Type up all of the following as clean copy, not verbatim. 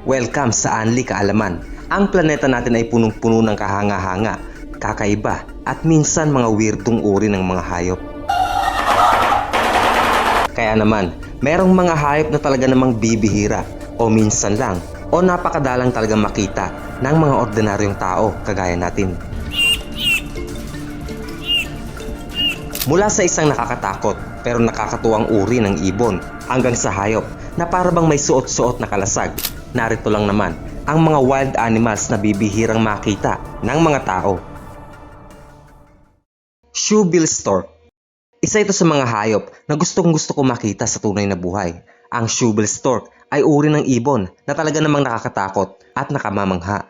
Welcome sa Anli Kaalaman. Ang planeta natin ay punong-puno ng kahanga-hanga, kakaiba at minsan mga weirdong uri ng mga hayop. Kaya naman, merong mga hayop na talaga namang bibihira o minsan lang o napakadalang talagang makita ng mga ordinaryong tao kagaya natin. Mula sa isang nakakatakot pero nakakatuwang uri ng ibon hanggang sa hayop na para bang may suot-suot na kalasag, narito lang naman ang mga wild animals na bibihirang makita ng mga tao. Shoebill stork. Isa ito sa mga hayop na gustong-gusto ko makita sa tunay na buhay. Ang shoebill stork ay uri ng ibon na talaga namang nakakatakot at nakamamangha.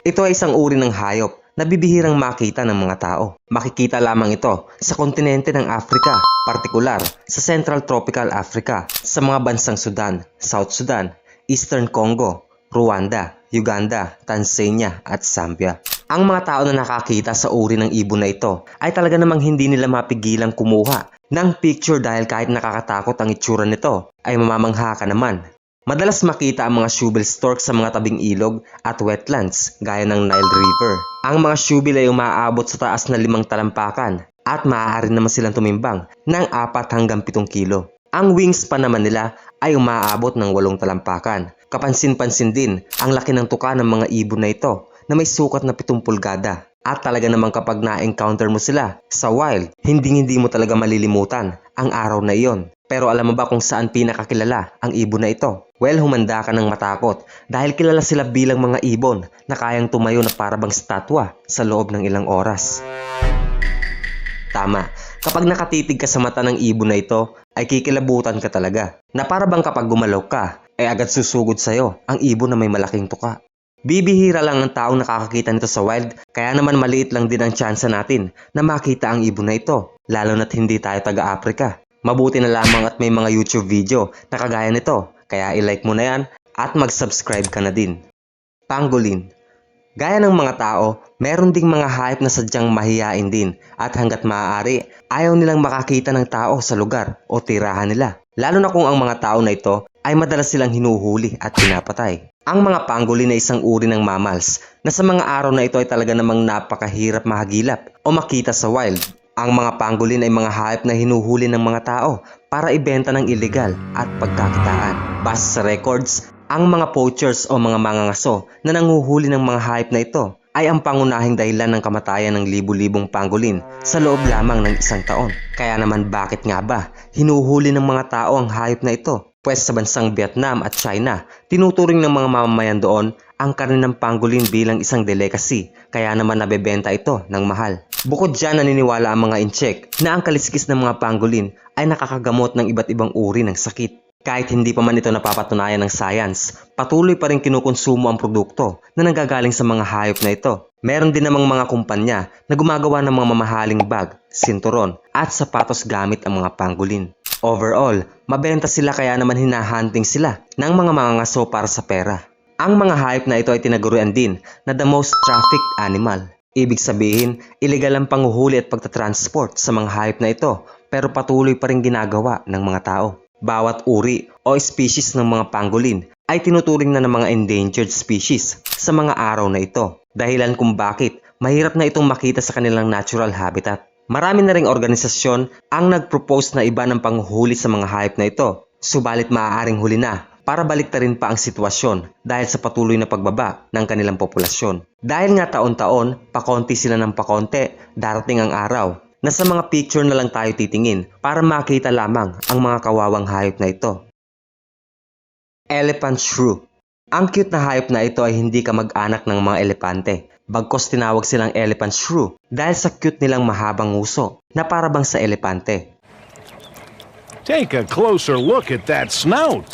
Ito ay isang uri ng hayop na bibihirang makita ng mga tao. Makikita lamang ito sa kontinente ng Africa, partikular sa Central Tropical Africa, sa mga bansang Sudan, South Sudan, Eastern Congo, Rwanda, Uganda, Tanzania at Zambia. Ang mga tao na nakakita sa uri ng ibon na ito ay talaga namang hindi nila mapigilang kumuha ng picture dahil kahit nakakatakot ang itsura nito ay mamamangha ka naman. Madalas makita ang mga shoebill stork sa mga tabing ilog at wetlands gaya ng Nile River. Ang mga shoebill ay umaabot sa taas na 5 talampakan at maaari naman silang tumimbang ng 4 hanggang 7 kilo. Ang wingspan naman nila ay umaabot ng 8 talampakan. Kapansin-pansin din ang laki ng tuka ng mga ibon na ito na may sukat na 7 pulgada. At talaga namang kapag na-encounter mo sila sa wild, hindi mo talaga malilimutan ang araw na iyon. Pero alam mo ba kung saan pinakakilala ang ibon na ito? Well, humanda ka ng matakot dahil kilala sila bilang mga ibon na kayang tumayo na parabang statwa sa loob ng ilang oras. Tama, kapag nakatitig ka sa mata ng ibon na ito, ay kikilabutan ka talaga. Na parabang kapag gumalaw ka, ay agad susugod sa'yo ang ibon na may malaking tuka. Bibihira lang ang taong nakakakita nito sa wild, kaya naman maliit lang din ang tsansa natin na makita ang ibon na ito, lalo na't hindi tayo taga-Africa. Mabuti na lamang at may mga YouTube video na kagaya nito, kaya i-like mo na yan at mag-subscribe ka na din. Pangolin. Gaya ng mga tao, meron ding mga hayop na sadyang mahiyain din at hanggat maaari, ayaw nilang makakita ng tao sa lugar o tirahan nila. Lalo na kung ang mga tao na ito ay madalas silang hinuhuli at pinapatay. Ang mga pangolin ay isang uri ng mammals na sa mga araw na ito ay talaga namang napakahirap mahagilap o makita sa wild. Ang mga pangolin ay mga hayop na hinuhuli ng mga tao para ibenta ng ilegal at pagkakitaan. Base sa records, ang mga poachers o mga mangangaso na nanguhuli ng mga hayop na ito ay ang pangunahing dahilan ng kamatayan ng libu-libong pangolin sa loob lamang ng isang taon. Kaya naman bakit nga ba hinuhuli ng mga tao ang hayop na ito? Pwes sa bansang Vietnam at China, tinuturing ng mga mamamayan doon ang karne ng pangolin bilang isang delicacy, kaya naman nabebenta ito ng mahal. Bukod dyan, naniniwala ang mga incheck na ang kaliskis ng mga pangolin ay nakakagamot ng iba't ibang uri ng sakit. Kahit hindi pa man ito napapatunayan ng science, patuloy pa rin kinukonsumo ang produkto na nanggagaling sa mga hayop na ito. Meron din namang mga kumpanya na gumagawa ng mga mamahaling bag, sinturon at sapatos gamit ang mga pangolin. Overall, mabenta sila kaya naman hinahunting sila ng mga mangangaso para sa pera. Ang mga hayop na ito ay tinagurian din na the most trafficked animal. Ibig sabihin, illegal ang panguhuli at pagtatransport sa mga hayop na ito pero patuloy pa rin ginagawa ng mga tao. Bawat uri o species ng mga pangolin ay tinuturing na ng mga endangered species sa mga araw na ito. Dahilan kung bakit mahirap na itong makita sa kanilang natural habitat. Marami na ring organisasyon ang nag-propose na iba ng panghuli sa mga hayop na ito. Subalit maaaring huli na para baliktarin pa ang sitwasyon dahil sa patuloy na pagbaba ng kanilang populasyon. Dahil nga taon-taon, pakonti sila ng pakonti, darating ang araw na sa mga picture na lang tayo titingin para makita lamang ang mga kawawang hayop na ito. Elephant shrew. Ang cute na hayop na ito ay hindi kamag-anak ng mga elepante. Bagkos tinawag silang elephant shrew dahil sa cute nilang mahabang nguso na parabang sa elepante. Take a closer look at that snout.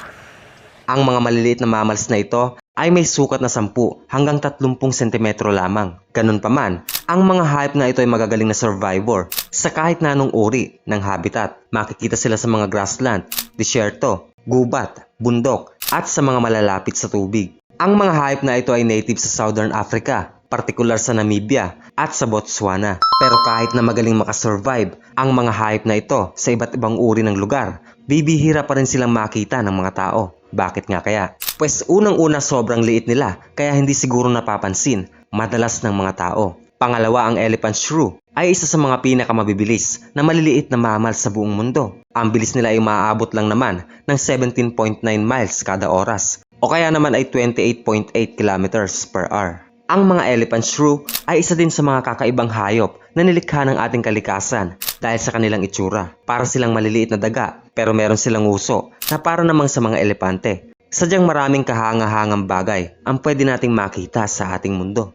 Ang mga maliliit na mammals na ito ay may sukat na 10 hanggang 30 sentimetro lamang. Ganun pa man, ang mga hayop na ito ay magagaling na survivor sa kahit na anong uri ng habitat. Makikita sila sa mga grassland, disyerto, gubat, bundok at sa mga malalapit sa tubig. Ang mga hayop na ito ay native sa Southern Africa, partikular sa Namibia at sa Botswana. Pero kahit na magaling makasurvive ang mga hayop na ito sa iba't ibang uri ng lugar, bibihira pa rin silang makita ng mga tao. Bakit nga kaya? Pues unang-una sobrang liit nila kaya hindi siguro napapansin madalas ng mga tao. Pangalawa, ang elephant shrew ay isa sa mga pinakamabibilis na maliliit na mammal sa buong mundo. Ang bilis nila ay maaabot lang naman ng 17.9 miles kada oras o kaya naman ay 28.8 kilometers per hour. Ang mga elephant shrew ay isa din sa mga kakaibang hayop na nilikha ng ating kalikasan dahil sa kanilang itsura. Para silang maliliit na daga pero meron silang uso na para namang sa mga elepante. Sadyang maraming kahanga-hangang bagay ang pwede nating makita sa ating mundo.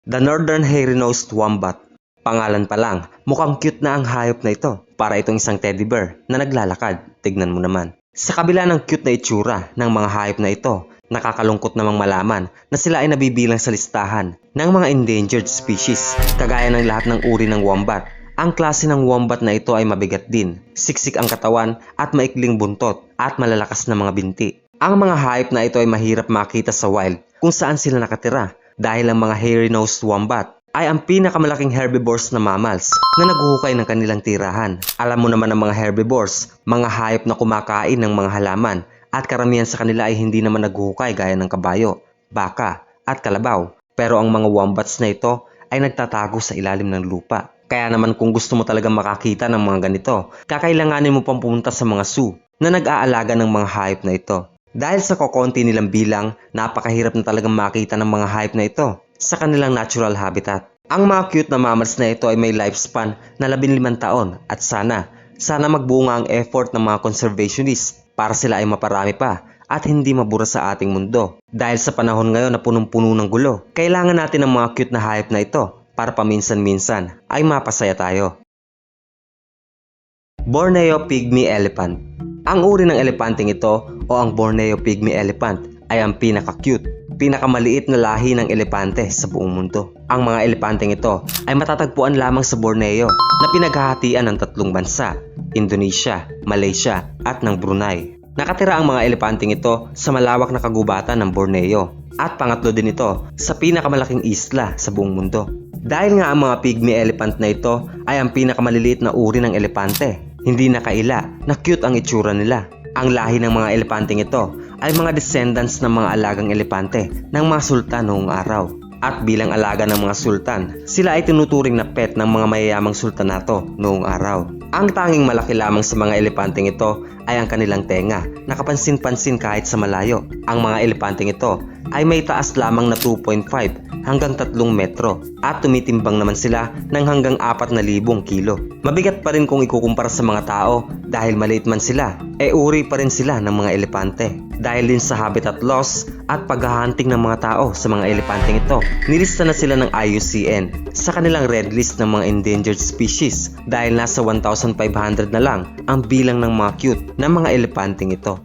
The Northern Hairy-Nosed Wombat. Pangalan pa lang, mukhang cute na ang hayop na ito. Para itong isang teddy bear na naglalakad. Tignan mo naman. Sa kabila ng cute na itsura ng mga hayop na ito, nakakalungkot namang malaman na sila ay nabibilang sa listahan ng mga endangered species. Kagaya ng lahat ng uri ng wombat, ang klase ng wombat na ito ay mabigat din, siksik ang katawan at maikling buntot at malalakas na mga binti. Ang mga hayop na ito ay mahirap makita sa wild kung saan sila nakatira dahil ang mga hairy-nosed wombat ay ang pinakamalaking herbivores na mammals na naghuhukay ng kanilang tirahan. Alam mo naman ang mga herbivores, mga hayop na kumakain ng mga halaman at karamihan sa kanila ay hindi naman naghuhukay gaya ng kabayo, baka at kalabaw. Pero ang mga wombats na ito ay nagtatago sa ilalim ng lupa. Kaya naman kung gusto mo talagang makakita ng mga ganito, kakailanganin mo pang pumunta sa mga zoo na nag-aalaga ng mga hayop na ito. Dahil sa kokonti nilang bilang, napakahirap na talagang makita ng mga hayop na ito sa kanilang natural habitat. Ang mga cute na mammals na ito ay may lifespan na 15 taon at sana magbunga ang effort ng mga conservationists para sila ay maparami pa at hindi mabura sa ating mundo. Dahil sa panahon ngayon na punong-puno ng gulo, kailangan natin ng mga cute na hayop na ito para paminsan-minsan ay mapasaya tayo. Borneo Pygmy Elephant. Ang uri ng elepanteng ito o ang Borneo Pygmy Elephant ay ang pinaka-cute, pinakamaliit na lahi ng elepante sa buong mundo. Ang mga elepanteng ito ay matatagpuan lamang sa Borneo na pinaghahatian ng 3 bansa, Indonesia, Malaysia at ng Brunei. Nakatira ang mga elepanteng ito sa malawak na kagubatan ng Borneo at pangatlo din ito sa pinakamalaking isla sa buong mundo. Dahil nga ang mga pygmy elephant na ito ay ang pinakamaliliit na uri ng elepante, hindi nakaila na cute ang itsura nila. Ang lahi ng mga elepanteng ito ay mga descendants ng mga alagang elepante ng mga sultan noong araw. At bilang alaga ng mga sultan, sila ay tinuturing na pet ng mga mayayamang sultanato noong araw. Ang tanging malaki lamang sa mga elepanteng ito ay ang kanilang tenga, nakapansin-pansin kahit sa malayo. Ang mga elepanteng ito ay may taas lamang na 2.5 hanggang 3 metro at tumitimbang naman sila ng hanggang 4,000 kilo. Mabigat pa rin kung ikukumpara sa mga tao dahil maliit man sila, uri pa rin sila ng mga elepante. Dahil din sa habitat loss at paghahunting ng mga tao sa mga elepanteng ito, nilista na sila ng IUCN sa kanilang red list ng mga endangered species dahil nasa 1,500 na lang ang bilang ng mga cute na mga elepanteng ito.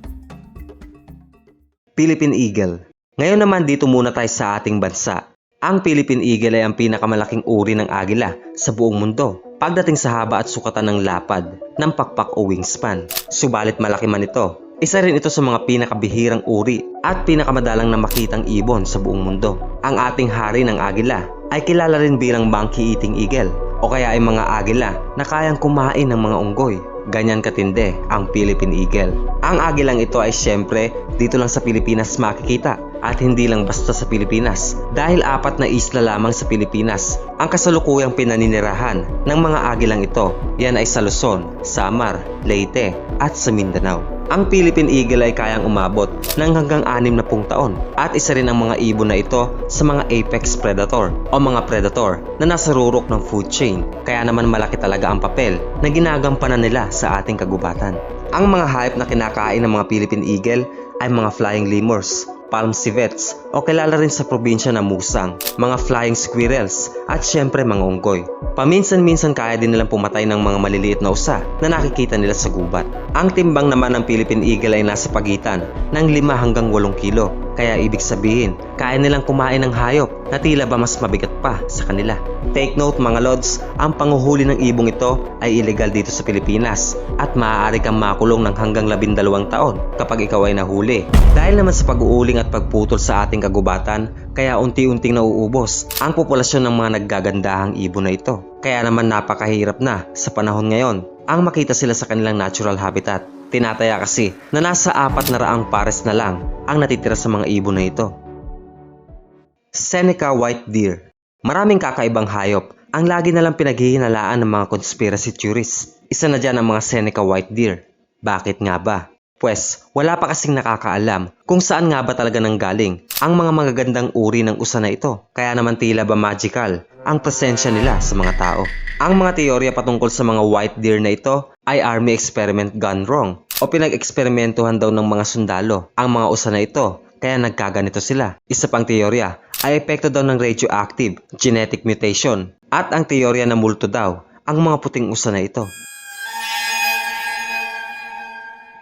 Philippine Eagle. Ngayon naman dito muna tayo sa ating bansa. Ang Philippine Eagle ay ang pinakamalaking uri ng agila sa buong mundo pagdating sa haba at sukatan ng lapad, ng pakpak o wingspan. Subalit malaki man ito, isa rin ito sa mga pinakabihirang uri at pinakamadalang na makitang ibon sa buong mundo. Ang ating hari ng agila ay kilala rin bilang monkey-eating eagle o kaya ay mga agila na kayang kumain ng mga unggoy. Ganyan katindi ang Philippine Eagle. Ang agilang ito ay syempre dito lang sa Pilipinas makikita at hindi lang basta sa Pilipinas dahil 4 na isla lamang sa Pilipinas ang kasalukuyang pinaninirahan ng mga agilang ito. Yan ay sa Luzon, Samar, Leyte at sa Mindanao. Ang Philippine Eagle ay kayang umabot ng hanggang 60 taon at isa rin ang mga ibon na ito sa mga apex predator o mga predator na nasa rurok ng food chain. Kaya naman malaki talaga ang papel na ginagampanan nila sa ating kagubatan. Ang mga hayop na kinakain ng mga Philippine Eagle ay mga flying lemurs, palm civets o kilala rin sa probinsya na musang, mga flying squirrels at syempre mga unggoy. Paminsan-minsan kaya din nilang pumatay ng mga maliliit na usa na nakikita nila sa gubat. Ang timbang naman ng Philippine Eagle ay nasa pagitan ng 5 hanggang 8 kilo. Kaya ibig sabihin, kaya nilang kumain ng hayop na tila ba mas mabigat pa sa kanila. Take note mga lods, ang panguhuli ng ibong ito ay illegal dito sa Pilipinas at maaari kang makulong ng hanggang 12 taon kapag ikaw ay nahuli. Dahil naman sa pag-uuling at pagputol sa ating kagubatan, kaya unti-unting nauubos ang populasyon ng mga naggagandahang ibon na ito. Kaya naman napakahirap na sa panahon ngayon ang makita sila sa kanilang natural habitat. Tinataya kasi na nasa 400 pares na lang ang natitira sa mga ibon na ito. Seneca White Deer. Maraming kakaibang hayop ang lagi na lang pinaghihinalaan ng mga conspiracy theorists. Isa na dyan ang mga Seneca White Deer. Bakit nga ba? Pwes, wala pa kasing nakakaalam kung saan nga ba talaga nanggaling ang mga magagandang uri ng usa na ito. Kaya naman tila ba magical ang presensya nila sa mga tao. Ang mga teorya patungkol sa mga white deer na ito ay army experiment gone wrong o pinag-eksperimentuhan daw ng mga sundalo ang mga usa na ito kaya nagkaganito sila. Isa pang teorya ay epekto daw ng radioactive genetic mutation at ang teorya na multo daw ang mga puting usa na ito.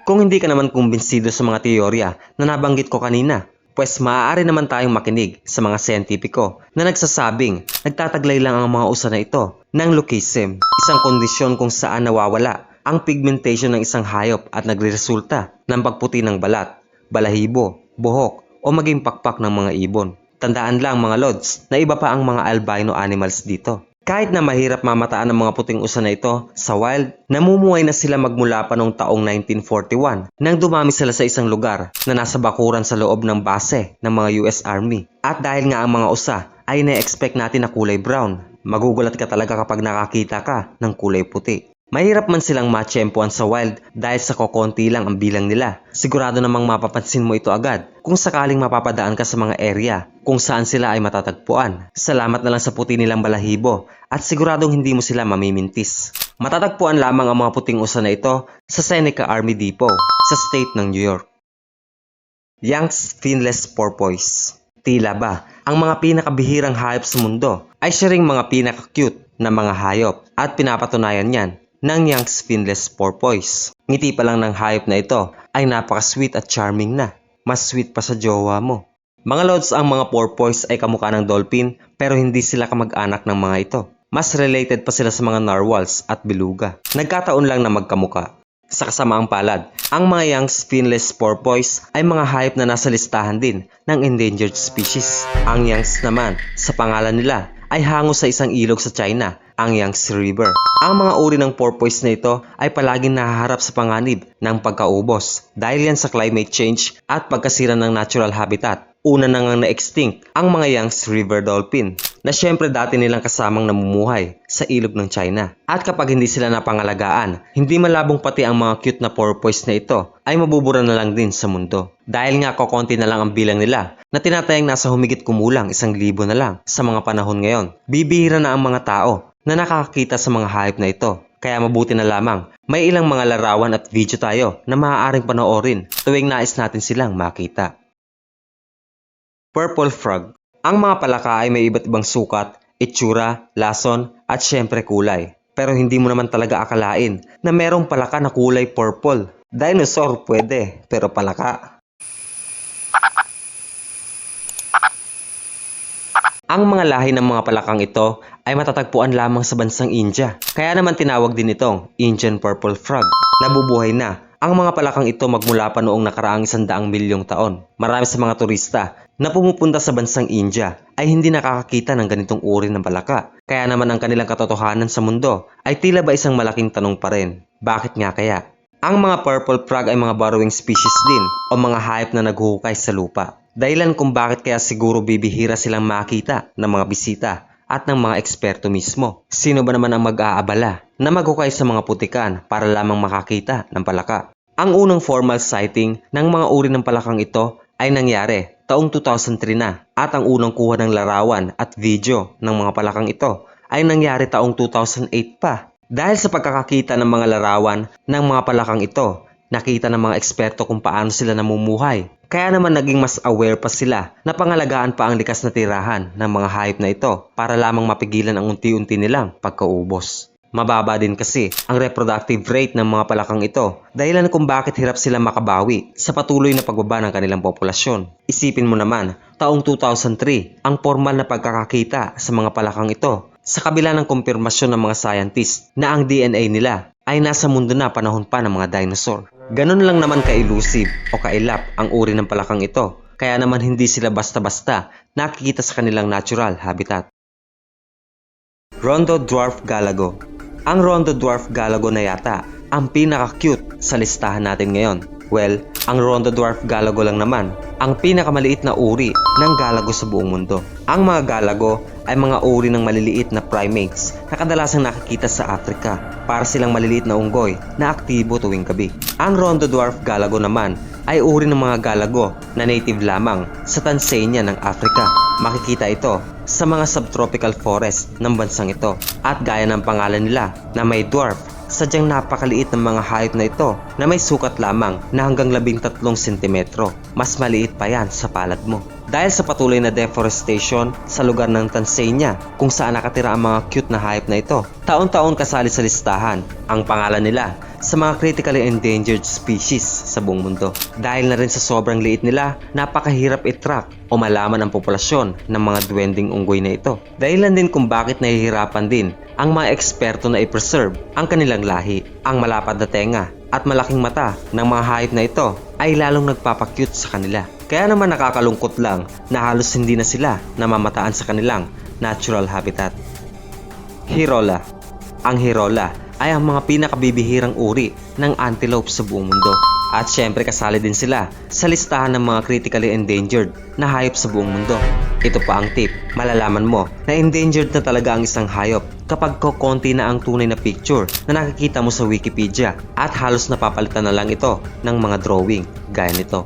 Kung hindi ka naman kumbinsido sa mga teorya na nabanggit ko kanina, pues maaari naman tayong makinig sa mga siyentipiko na nagsasabing nagtataglay lang ang mga usa na ito ng leucism, isang kondisyon kung saan nawawala ang pigmentation ng isang hayop at nagreresulta ng pagputi ng balat, balahibo, buhok o maging pakpak ng mga ibon. Tandaan lang mga lods na iba pa ang mga albino animals dito. Kahit na mahirap mamataan ng mga puting usa na ito sa wild, namumuhay na sila magmula pa noong taong 1941 nang dumami sila sa isang lugar na nasa bakuran sa loob ng base ng mga US Army. At dahil nga ang mga usa ay na-expect natin na kulay brown, magugulat ka talaga kapag nakakita ka ng kulay puti. Mahirap man silang matsyempoan sa wild dahil sa kokonti lang ang bilang nila. Sigurado namang mapapansin mo ito agad kung sakaling mapapadaan ka sa mga area kung saan sila ay matatagpuan. Salamat na lang sa puti nilang balahibo at siguradong hindi mo sila mamimintis. Matatagpuan lamang ang mga puting usa na ito sa Seneca Army Depot sa state ng New York. Young's Finless Porpoise. Tila ba, ang mga pinakabihirang hayop sa mundo ay siya ring mga pinaka-cute na mga hayop at pinapatunayan yan ng Young's Finless Porpoise. Ngiti pa lang ng hayop na ito ay napaka-sweet at charming na. Mas sweet pa sa jowa mo. Mga lods, ang mga porpoise ay kamukha ng dolphin pero hindi sila kamag-anak ng mga ito. Mas related pa sila sa mga narwhals at beluga. Nagkataon lang na magkamuka. Sa kasamaang palad, ang mga Young's Finless Porpoise ay mga hayop na nasa listahan din ng endangered species. Ang Young's naman, sa pangalan nila, ay hango sa isang ilog sa China, ang Yangtze River. Ang mga uri ng porpoise na ito ay palaging nahaharap sa panganib ng pagkaubos dahil yan sa climate change at pagkasira ng natural habitat. Una na ngang na-extinct ang mga Yangtze River dolphin na syempre dati nilang kasamang namumuhay sa ilog ng China. At kapag hindi sila napangalagaan, hindi malabong pati ang mga cute na porpoise na ito ay mabubura na lang din sa mundo. Dahil nga kokonti na lang ang bilang nila na tinatayang nasa humigit kumulang 1,000 na lang sa mga panahon ngayon. Bibihira na ang mga tao na nakakakita sa mga hayop na ito. Kaya mabuti na lamang may ilang mga larawan at video tayo na maaaring panoorin tuwing nais natin silang makita. Purple frog. Ang mga palaka ay may iba't ibang sukat, itsura, lason at syempre kulay. Pero hindi mo naman talaga akalain na merong palaka na kulay purple. Dinosaur pwede, pero palaka. Ang mga lahi ng mga palakang ito ay matatagpuan lamang sa bansang India. Kaya naman tinawag din itong Indian Purple Frog. Nabubuhay na ang mga palakang ito magmula pa noong nakaraang 100 milyong taon. Marami sa mga turista na pumupunta sa bansang India ay hindi nakakakita ng ganitong uri ng palaka. Kaya naman ang kanilang katotohanan sa mundo ay tila ba isang malaking tanong pa rin. Bakit nga kaya? Ang mga purple frog ay mga burrowing species din o mga hayop na naghuhukay sa lupa. Dahilan kung bakit kaya siguro bibihira silang makita ng mga bisita at ng mga eksperto mismo. Sino ba naman ang mag-aabala na maghukay sa mga putikan para lamang makakita ng palaka? Ang unang formal sighting ng mga uri ng palakang ito ay nangyari taong 2003 na at ang unang kuha ng larawan at video ng mga palakang ito ay nangyari taong 2008 pa. Dahil sa pagkakakita ng mga larawan ng mga palakang ito, nakita ng mga eksperto kung paano sila namumuhay. Kaya naman naging mas aware pa sila na pangalagaan pa ang likas na tirahan ng mga hayop na ito para lamang mapigilan ang unti-unti nilang pagkaubos. Mababa din kasi ang reproductive rate ng mga palakang ito dahilan kung bakit hirap sila makabawi sa patuloy na pagbaba ng kanilang populasyon. Isipin mo naman, taong 2003 ang formal na pagkakakita sa mga palakang ito sa kabila ng kumpirmasyon ng mga scientists na ang DNA nila ay nasa mundo na panahon pa ng mga dinosaur. Ganun lang naman ka-elusive o kailap ang uri ng palakang ito, kaya naman hindi sila basta-basta nakikita sa kanilang natural habitat. Rondo Dwarf Galago. Ang Rondo Dwarf Galago na yata ang pinaka-cute sa listahan natin ngayon. Well, ang Rondo Dwarf Galago lang naman ang pinakamaliit na uri ng galago sa buong mundo. Ang mga galago ay mga uri ng maliliit na primates na kadalasang nakikita sa Africa. Para silang maliliit na unggoy na aktibo tuwing gabi. Ang Rondo Dwarf Galago naman ay uri ng mga galago na native lamang sa Tanzania ng Africa. Makikita ito sa mga subtropical forest ng bansang ito. At gaya ng pangalan nila na may dwarf, sadyang napakaliit ng mga hayop na ito na may sukat lamang na hanggang 13 sentimetro. Mas maliit pa yan sa palad mo. Dahil sa patuloy na deforestation sa lugar ng Tanzania kung saan nakatira ang mga cute na hayop na ito, taon-taon kasali sa listahan ang pangalan nila sa mga critically endangered species sa buong mundo. Dahil na rin sa sobrang liit nila, napakahirap i-track o malaman ang populasyon ng mga duwending unggoy na ito. Dahilan din kung bakit nahihirapan din ang mga eksperto na i-preserve ang kanilang lahi. Ang malapad na tenga at malaking mata ng mga hayop na ito ay lalong nagpapakute sa kanila. Kaya naman nakakalungkot lang na halos hindi na sila namamataan sa kanilang natural habitat. Hirola. Ang hirola ay ang mga pinakabibihirang uri ng antelope sa buong mundo. At syempre kasali din sila sa listahan ng mga critically endangered na hayop sa buong mundo. Ito pa ang tip, malalaman mo na endangered na talaga ang isang hayop kapag kokonti na ang tunay na picture na nakikita mo sa Wikipedia at halos napapalitan na lang ito ng mga drawing gaya nito.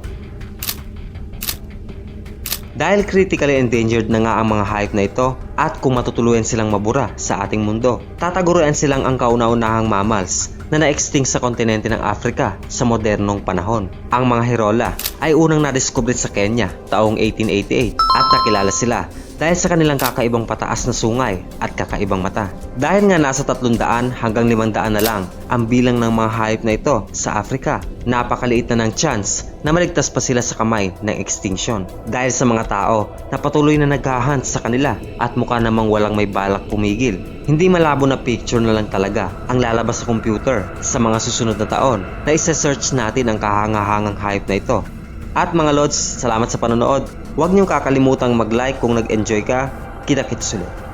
Dahil critically endangered na nga ang mga hayop na ito at kung matutuluyan silang mabura sa ating mundo, tataguruan silang ang kauna-unahang mammals na na-extinct sa kontinente ng Africa sa modernong panahon. Ang mga hirola ay unang nadiskubre sa Kenya taong 1888 at nakilala sila dahil sa kanilang kakaibang pataas na sungay at kakaibang mata. Dahil nga nasa 300 hanggang 500 na lang ang bilang ng mga hayop na ito sa Africa, napakaliit na ng chance na maligtas pa sila sa kamay ng extinction. Dahil sa mga tao na patuloy na naghahunt sa kanila at mukha namang walang may balak pumigil, hindi malabo na picture na lang talaga ang lalabas sa computer sa mga susunod na taon na isa-search natin ang kahangahangang hayop na ito. At mga lods, salamat sa panonood. Huwag niyong kakalimutang mag-like kung nag-enjoy ka. Kita-kits ulit.